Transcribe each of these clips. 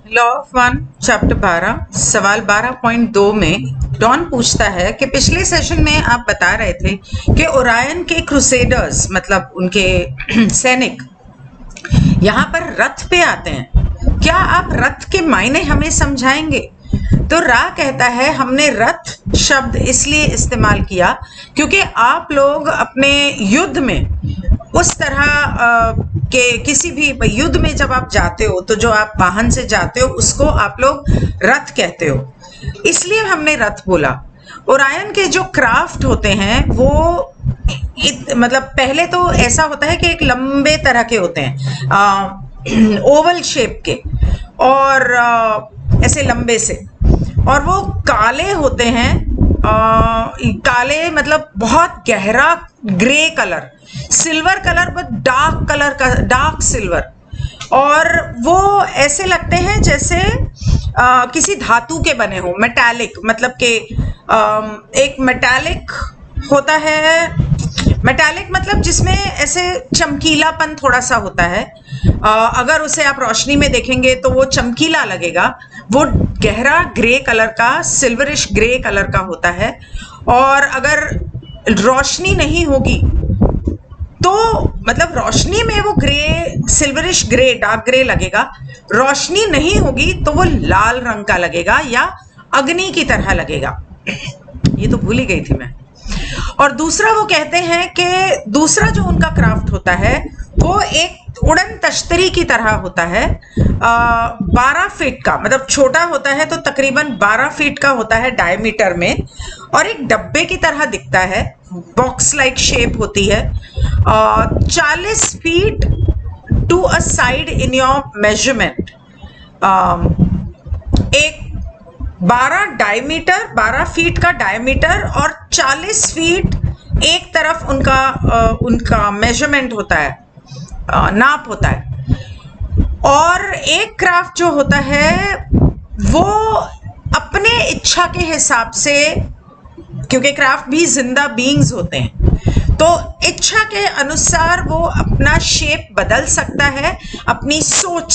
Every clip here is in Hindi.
लॉ ऑफ वन चैप्टर 12 सवाल 12.2 में डॉन पूछता है कि पिछले सेशन में आप बता रहे थे कि ओरायन के क्रूसेडर्स मतलब उनके सैनिक यहाँ पर रथ पे आते हैं। क्या आप रथ के मायने हमें समझाएंगे? तो रा कहता है हमने रथ शब्द इसलिए इस्तेमाल किया क्योंकि आप लोग अपने युद्ध में उस तरह के किसी भी युद्ध में जब आप जाते हो तो जो आप वाहन से जाते हो उसको आप लोग रथ कहते हो, इसलिए हमने रथ बोला। ओरायन के जो क्राफ्ट होते हैं वो मतलब पहले तो ऐसा होता है कि एक लंबे तरह के होते हैं ओवल शेप के और ऐसे लंबे से, और वो काले होते हैं। काले मतलब बहुत गहरा ग्रे कलर, सिल्वर कलर पर डार्क कलर का, डार्क सिल्वर, और वो ऐसे लगते हैं जैसे किसी धातु के बने हो, मेटालिक मतलब के एक मेटालिक होता है। मेटालिक मतलब जिसमें ऐसे चमकीलापन थोड़ा सा होता है। अगर उसे आप रोशनी में देखेंगे तो वो चमकीला लगेगा। वो गहरा ग्रे कलर का, सिल्वरिश ग्रे कलर का होता है। और अगर रोशनी नहीं होगी तो मतलब रोशनी में वो grey, silverish grey, dark grey लगेगा। रोशनी नहीं होगी तो वो लाल रंग का लगेगा या अग्नि की तरह लगेगा। ये तो भूल ही गई थी मैं। और दूसरा वो कहते हैं कि दूसरा जो उनका क्राफ्ट होता है वो एक उड़न तश्तरी की तरह होता है। 12 फीट का, मतलब छोटा होता है तो तकरीबन 12 फीट का होता है डायमीटर में, और एक डब्बे की तरह दिखता है, बॉक्स लाइक शेप होती है। 40 feet to a side in your measurement. एक 12 फीट का डायमीटर और 40 फीट एक तरफ उनका मेजरमेंट होता है, नाप होता है। और एक क्राफ्ट जो होता है वो अपने इच्छा के हिसाब से, क्योंकि क्राफ्ट भी जिंदा बीइंग्स होते हैं, तो इच्छा के अनुसार वो अपना शेप बदल सकता है अपनी सोच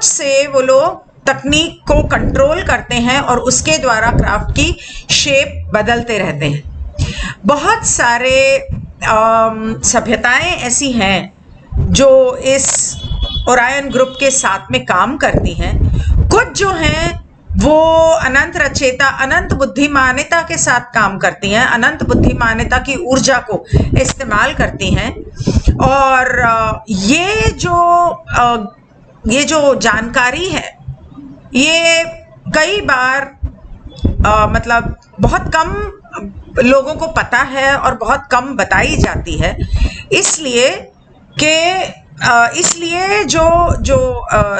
से वो लोग तकनीक को कंट्रोल करते हैं और उसके द्वारा क्राफ्ट की शेप बदलते रहते हैं। बहुत सारे सभ्यताएं ऐसी हैं जो इस ओरायन ग्रुप के साथ में काम करती हैं। कुछ जो हैं वो अनंत रचेता, अनंत बुद्धिमानिता के साथ काम करती हैं, अनंत बुद्धिमानिता की ऊर्जा को इस्तेमाल करती हैं। और ये जो जानकारी है ये कई बार मतलब बहुत कम लोगों को पता है और बहुत कम बताई जाती है, इसलिए जो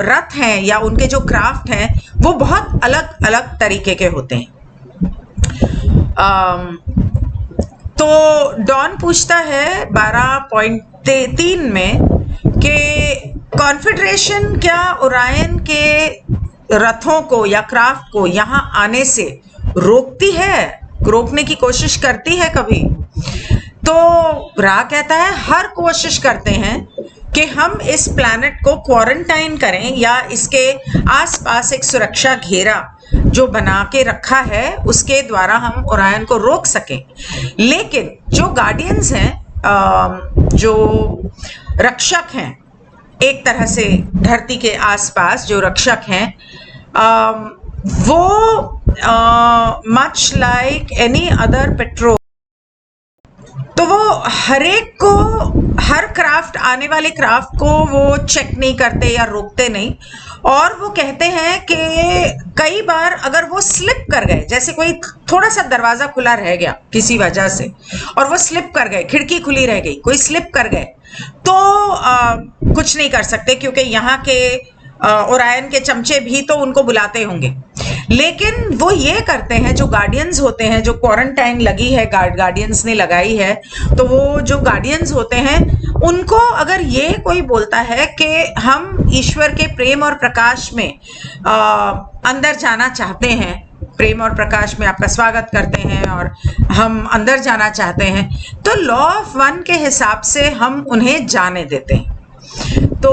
रथ हैं या उनके जो क्राफ्ट हैं वो बहुत अलग अलग तरीके के होते हैं। तो डॉन पूछता है 12.3 में कि कॉन्फेडरेशन क्या ओरायन के रथों को या क्राफ्ट को यहाँ आने से रोकती है, रोकने की कोशिश करती है कभी? तो रा कहता है हर कोशिश करते हैं कि हम इस प्लैनेट को क्वारंटाइन करें या इसके आसपास एक सुरक्षा घेरा जो बना के रखा है उसके द्वारा हम ओरायन को रोक सकें। लेकिन जो गार्डियंस हैं, जो रक्षक हैं, एक तरह से धरती के आसपास जो रक्षक हैं, वो much like any other petrol, तो वो हर क्राफ्ट, आने वाले क्राफ्ट को वो चेक नहीं करते या रोकते नहीं। और वो कहते हैं कि कई बार अगर वो स्लिप कर गए, जैसे कोई थोड़ा सा दरवाजा खुला रह गया किसी वजह से और वो स्लिप कर गए, खिड़की खुली रह गई, कोई स्लिप कर गए, तो कुछ नहीं कर सकते क्योंकि यहाँ के ओरायन के चमचे भी तो उनको बुलाते होंगे। लेकिन वो ये करते हैं, जो गार्डियंस होते हैं, जो क्वारंटाइन लगी है गार्डियंस ने लगाई है, तो वो जो गार्डियंस होते हैं उनको अगर ये कोई बोलता है कि हम ईश्वर के प्रेम और प्रकाश में अंदर जाना चाहते हैं, प्रेम और प्रकाश में आपका स्वागत करते हैं और हम अंदर जाना चाहते हैं, तो लॉ ऑफ वन के हिसाब से हम उन्हें जाने देते हैं। तो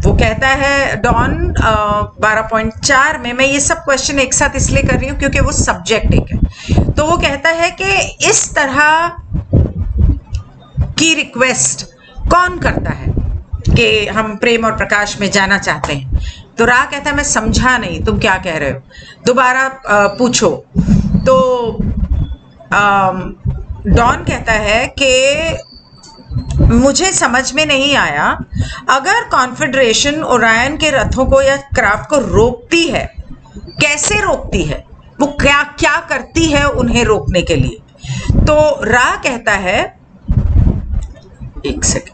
वो कहता है डॉन 12.4 में, मैं ये सब क्वेश्चन एक साथ इसलिए कर रही हूँ क्योंकि वो सब्जेक्ट एक है। तो वो कहता है कि इस तरह की रिक्वेस्ट कौन करता है कि हम प्रेम और प्रकाश में जाना चाहते हैं। तो रा कहता है मैं समझा नहीं, तुम क्या कह रहे हो, दोबारा पूछो। तो डॉन कहता है कि मुझे समझ में नहीं आया, अगर कॉन्फेडरेशन ओरायन के रथों को या क्राफ्ट को रोकती है, कैसे रोकती है, वो क्या क्या करती है उन्हें रोकने के लिए। तो रा कहता है, एक सेकंड,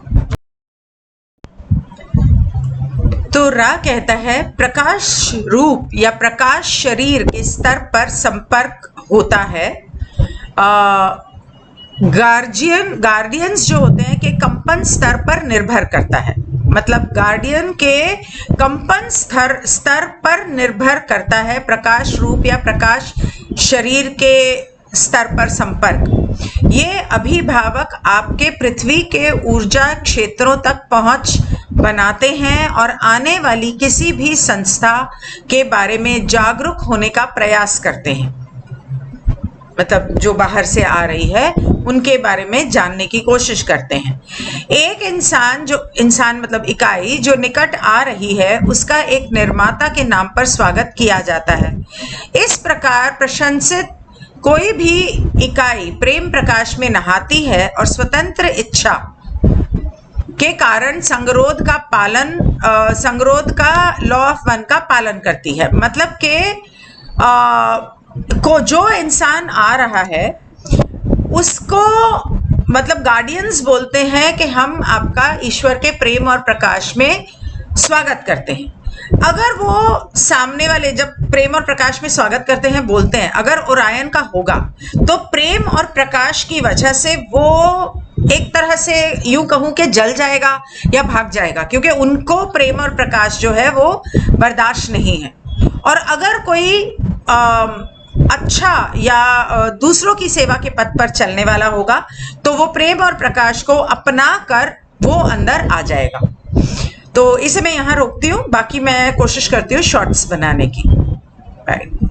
तो रा कहता है प्रकाश रूप या प्रकाश शरीर के स्तर पर संपर्क होता है गार्डियंस जो होते हैं के कंपन स्तर पर निर्भर करता है। मतलब गार्डियन के कंपन स्तर पर निर्भर करता है प्रकाश रूप या प्रकाश शरीर के स्तर पर संपर्क। ये अभिभावक आपके पृथ्वी के ऊर्जा क्षेत्रों तक पहुंच बनाते हैं और आने वाली किसी भी संस्था के बारे में जागरूक होने का प्रयास करते हैं। मतलब जो बाहर से आ रही है उनके बारे में जानने की कोशिश करते हैं। एक इंसान मतलब इकाई जो निकट आ रही है उसका एक निर्माता के नाम पर स्वागत किया जाता है। इस प्रकार प्रशंसित कोई भी इकाई प्रेम प्रकाश में नहाती है और स्वतंत्र इच्छा के कारण संगरोध का लॉ ऑफ वन का पालन करती है। मतलब के को जो इंसान आ रहा है उसको मतलब गार्डियंस बोलते हैं कि हम आपका ईश्वर के प्रेम और प्रकाश में स्वागत करते हैं। अगर वो सामने वाले जब प्रेम और प्रकाश में स्वागत करते हैं बोलते हैं, अगर ओरायन का होगा तो प्रेम और प्रकाश की वजह से वो एक तरह से यूं कहूं कि जल जाएगा या भाग जाएगा, क्योंकि उनको प्रेम और प्रकाश जो है वो बर्दाश्त नहीं है। और अगर कोई अच्छा या दूसरों की सेवा के पथ पर चलने वाला होगा तो वो प्रेम और प्रकाश को अपना कर वो अंदर आ जाएगा। तो इसे मैं यहाँ रोकती हूँ, बाकी मैं कोशिश करती हूँ शॉर्ट्स बनाने की। बाय।